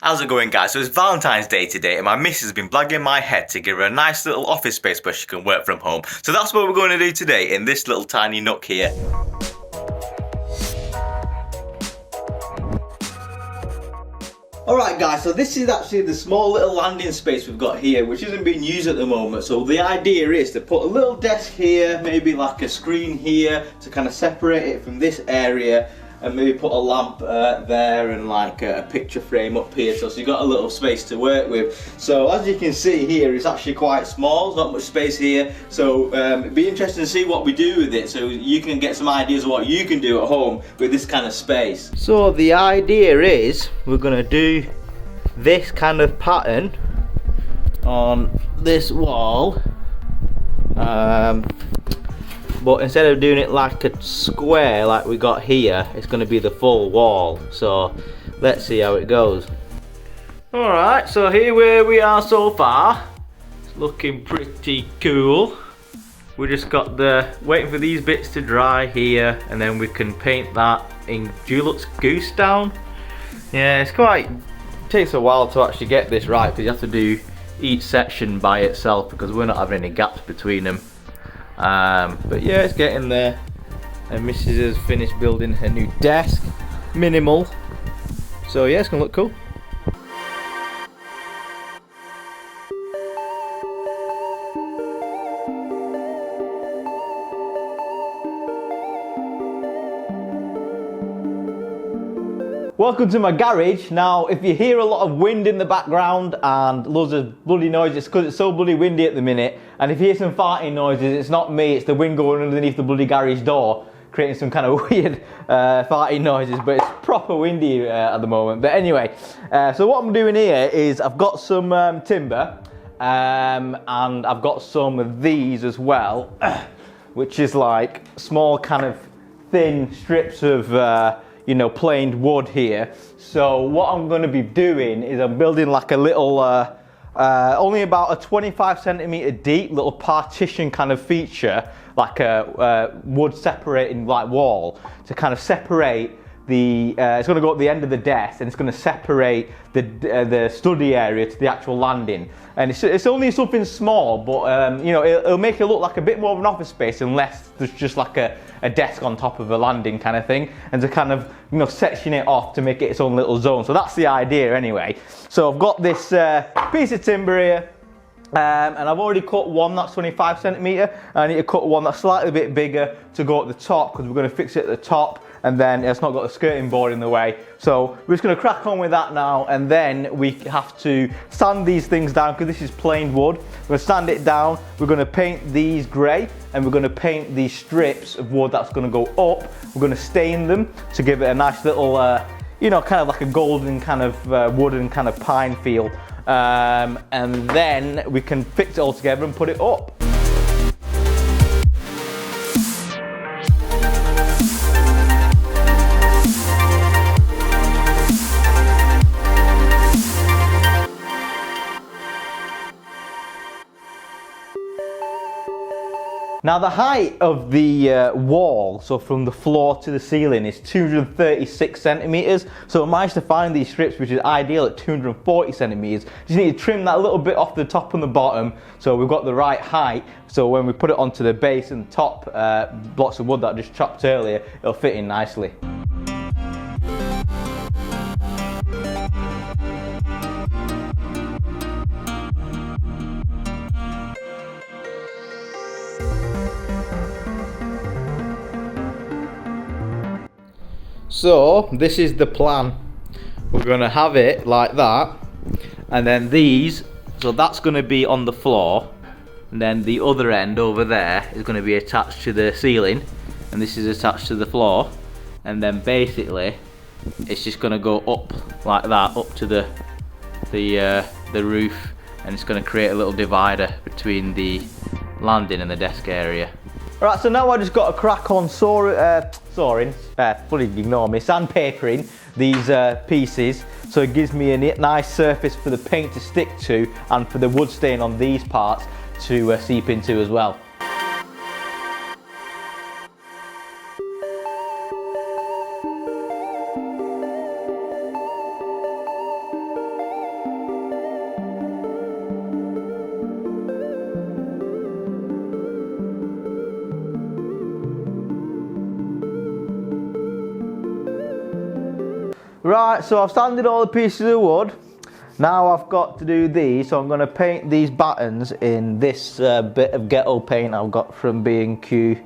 How's it going, guys? So it's Valentine's Day today and my missus has been blagging my head to give her a nice little office space where she can work from home. So that's what we're going to do today in this little tiny nook here. Alright guys, so this is actually the small little landing space we've got here, which isn't being used at the moment. So the idea is to put a little desk here, maybe like a screen here to kind of separate it from this area, and maybe put a lamp there and like a picture frame up here, so you've got a little space to work with. So as you can see here, it's actually quite small, there's not much space here, so it'd be interesting to see what we do with it, so you can get some ideas of what you can do at home with this kind of space. So the idea is we're going to do this kind of pattern on this wall, but instead of doing it like a square like we got here, it's going to be the full wall. So let's see how it goes. Alright, so here where we are so far, it's looking pretty cool. We just got waiting for these bits to dry here, and then we can paint that in Dulux Goose Down. Yeah, it takes a while to actually get this right, because you have to do each section by itself because we're not having any gaps between them. But yeah, it's getting there, and Mrs. has finished building her new desk, minimal, so yeah, it's gonna look cool. Welcome to my garage. Now, if you hear a lot of wind in the background and loads of bloody noises, it's because it's so bloody windy at the minute. And if you hear some farting noises, it's not me, it's the wind going underneath the bloody garage door, creating some kind of weird farting noises, but it's proper windy at the moment. But anyway, so what I'm doing here is I've got some timber, and I've got some of these as well, which is like small kind of thin strips of you know, planed wood here. So what I'm going to be doing is I'm building like a little, only about a 25 centimeter deep little partition kind of feature, like a wood separating like wall to kind of separate the, it's going to go at the end of the desk, and it's going to separate the study area to the actual landing. And it's only something small, but you know, it'll make it look like a bit more of an office space unless there's just like a desk on top of a landing kind of thing, and to kind of, you know, section it off to make it its own little zone. So that's the idea anyway. So I've got this piece of timber here, and I've already cut one that's 25 centimeter. I need to cut one that's slightly bit bigger to go at the top, because we're going to fix it at the top, and then it's not got the skirting board in the way. So we're just going to crack on with that now, and then we have to sand these things down, because this is plain wood. We're going to sand it down, we're going to paint these grey, and we're going to paint these strips of wood that's going to go up. We're going to stain them to give it a nice little, you know, kind of like a golden kind of wooden kind of pine feel. And then we can fix it all together and put it up. Now the height of the wall, so from the floor to the ceiling, is 236 centimeters. So I managed to find these strips, which is ideal at 240 centimeters. Just need to trim that a little bit off the top and the bottom, so we've got the right height. So when we put it onto the base and top blocks of wood that I just chopped earlier, it'll fit in nicely. So this is the plan. We're going to have it like that, and then these, so that's going to be on the floor, and then the other end over there is going to be attached to the ceiling, and this is attached to the floor, and then basically it's just going to go up like that, up to the roof, and it's going to create a little divider between the landing and the desk area. Alright, so now I just got a crack on fully ignore me, sandpapering these pieces, so it gives me a nice surface for the paint to stick to, and for the wood stain on these parts to seep into as well. Right, so I've sanded all the pieces of wood. Now I've got to do these, so I'm going to paint these battens in this bit of ghetto paint I've got from B&Q.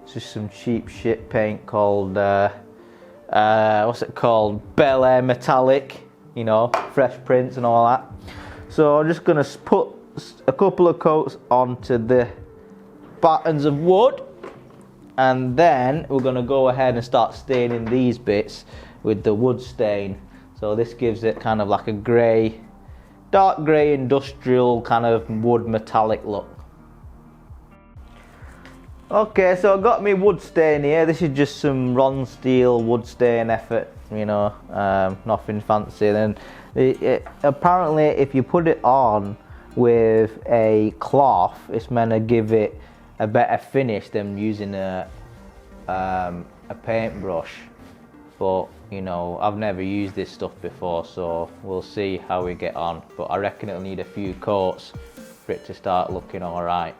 It's just some cheap shit paint called, what's it called? Bel Air Metallic, you know, fresh prints and all that. So I'm just going to put a couple of coats onto the battens of wood, and then we're going to go ahead and start staining these bits with the wood stain. So this gives it kind of like a grey, dark grey industrial kind of wood metallic look. Okay, so I've got me wood stain here. This is just some Ron Steel wood stain effort, you know, nothing fancy. Then apparently if you put it on with a cloth, it's meant to give it a better finish than using a paintbrush. But you know, I've never used this stuff before, so we'll see how we get on. But I reckon it'll need a few coats for it to start looking all right.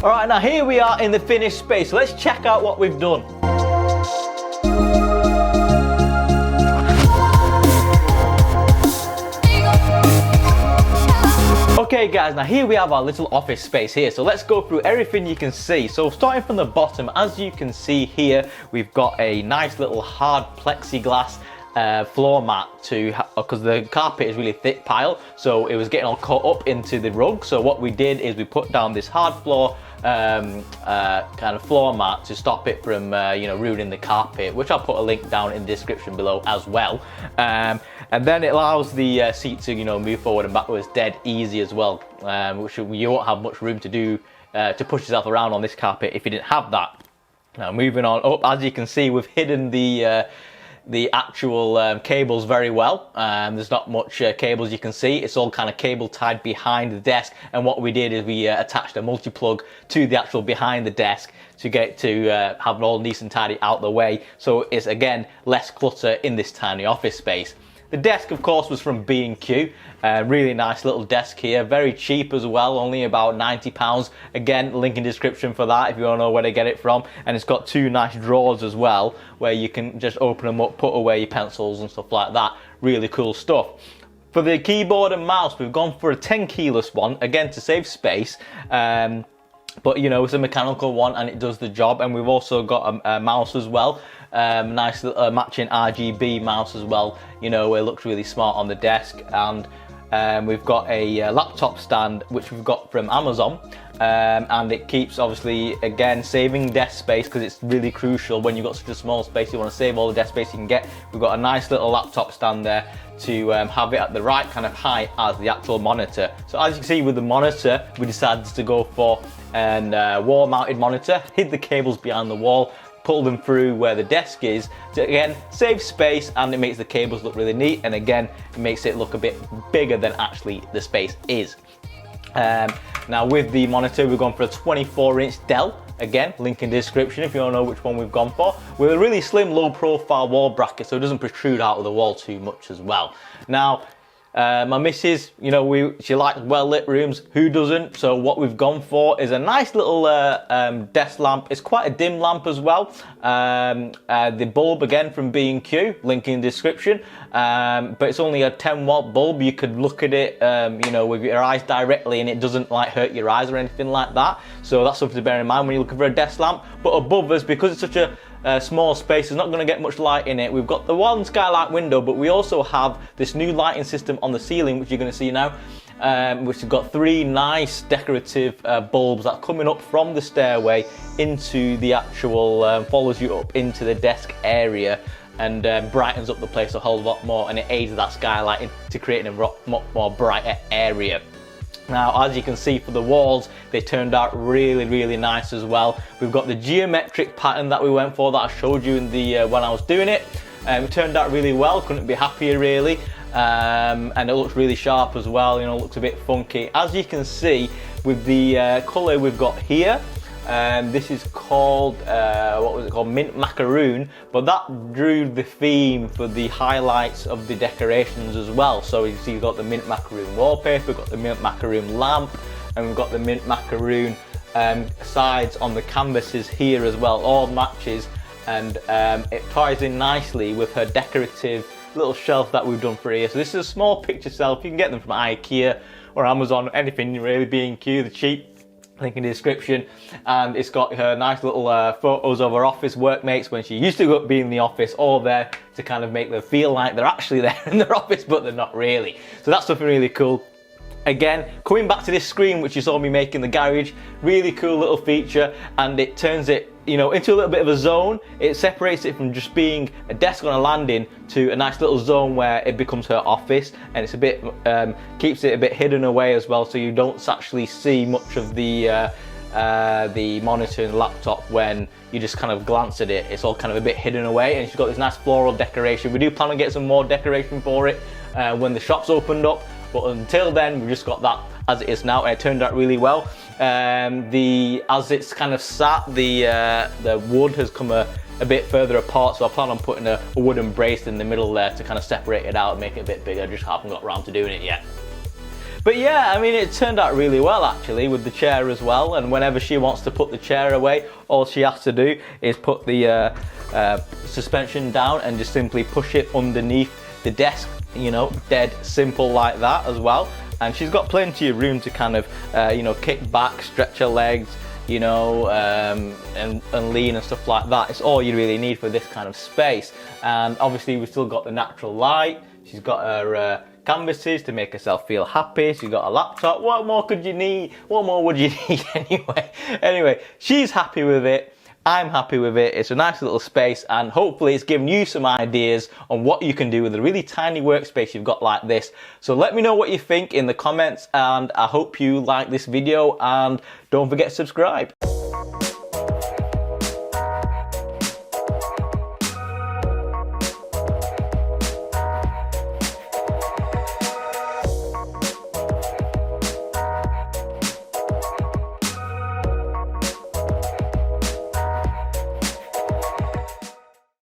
All right, now here we are in the finished space. So let's check out what we've done. Okay guys, now here we have our little office space here, so let's go through everything you can see. So starting from the bottom, as you can see here, we've got a nice little hard plexiglass floor mat because the carpet is really thick pile, so it was getting all caught up into the rug. So what we did is we put down this hard floor kind of floor mat to stop it from you know, ruining the carpet, which I'll put a link down in the description below as well. And then it allows the seat to, you know, move forward and backwards dead easy as well, which you won't have much room to do to push yourself around on this carpet if you didn't have that. Now moving on up, as you can see, we've hidden the actual cables very well. There's not much cables you can see. It's all kind of cable tied behind the desk, and what we did is we attached a multi-plug to the actual behind the desk to get to have it all nice and tidy out the way, so it's again less clutter in this tiny office space. The desk, of course, was from B&Q. Really nice little desk here, very cheap as well, only about £90. Again, link in description for that if you want to know where to get it from. And it's got two nice drawers as well, where you can just open them up, put away your pencils and stuff like that. Really cool stuff. For the keyboard and mouse, we've gone for a 10 keyless one, again to save space. But you know, it's a mechanical one and it does the job. And we've also got a mouse as well. Nice little matching RGB mouse as well, you know, it looks really smart on the desk. And we've got a laptop stand which we've got from Amazon, and it keeps obviously again saving desk space, because it's really crucial when you've got such a small space. You want to save all the desk space you can get. We've got a nice little laptop stand there to have it at the right kind of height as the actual monitor. So as you can see with the monitor, we decided to go for a wall mounted monitor, hid the cables behind the wall, pull them through where the desk is to again save space, and it makes the cables look really neat, and again it makes it look a bit bigger than actually the space is. Now with the monitor, we've gone for a 24-inch Dell. Again, link in the description if you want to know which one we've gone for, with a really slim low profile wall bracket so it doesn't protrude out of the wall too much as well. Now my missus, you know, she likes well lit rooms, who doesn't? So what we've gone for is a nice little desk lamp. It's quite a dim lamp as well. The bulb again from B&Q, link in the description. But it's only a 10-watt bulb. You could look at it, you know, with your eyes directly, and it doesn't like hurt your eyes or anything like that. So that's something to bear in mind when you're looking for a desk lamp. But above us, because it's such a small space, there's not going to get much light in it. We've got the one skylight window, but we also have this new lighting system on the ceiling, which you're going to see now, which has got three nice decorative bulbs that are coming up from the stairway into the actual, follows you up into the desk area, and brightens up the place a whole lot more, and it aids that skylighting to creating a much more brighter area. Now, as you can see for the walls, they turned out really, really nice as well. We've got the geometric pattern that we went for that I showed you in the when I was doing it. It turned out really well, couldn't be happier really. And it looks really sharp as well, you know, looks a bit funky. As you can see with the colour we've got here, This is called, what was it called? Mint Macaroon, but that drew the theme for the highlights of the decorations as well. So you see you've got the Mint Macaroon wallpaper, we've got the Mint Macaroon lamp, and we've got the Mint Macaroon sides on the canvases here as well, all matches, and it ties in nicely with her decorative little shelf that we've done for here. So this is a small picture shelf. You can get them from IKEA or Amazon, anything really, B&Q, the cheap. Link in the description, and it's got her nice little photos of her office workmates when she used to be in the office, all there to kind of make them feel like they're actually there in their office, but they're not really. So that's something really cool. Again, coming back to this screen which you saw me make in the garage, really cool little feature, and it turns it, you know, into a little bit of a zone. It separates it from just being a desk on a landing to a nice little zone where it becomes her office, and it's a bit keeps it a bit hidden away as well, so you don't actually see much of the monitor and laptop when you just kind of glance at it. It's all kind of a bit hidden away, and she's got this nice floral decoration. We do plan on getting some more decoration for it when the shop's opened up, but until then we've just got that as it is now, and it turned out really well. As it's kind of sat, the wood has come a bit further apart, so I plan on putting a wooden brace in the middle there to kind of separate it out and make it a bit bigger. I just haven't got around to doing it yet. But yeah, I mean, it turned out really well actually with the chair as well, and whenever she wants to put the chair away, all she has to do is put the suspension down and just simply push it underneath the desk, you know, dead simple like that as well. And she's got plenty of room to kind of, you know, kick back, stretch her legs, you know, and lean and stuff like that. It's all you really need for this kind of space. And obviously we've still got the natural light. She's got her canvases to make herself feel happy. She's got a laptop. What more could you need? What more would you need anyway? Anyway, she's happy with it. I'm happy with it. It's a nice little space, and hopefully it's given you some ideas on what you can do with a really tiny workspace you've got like this. So let me know what you think in the comments, and I hope you like this video, and don't forget to subscribe.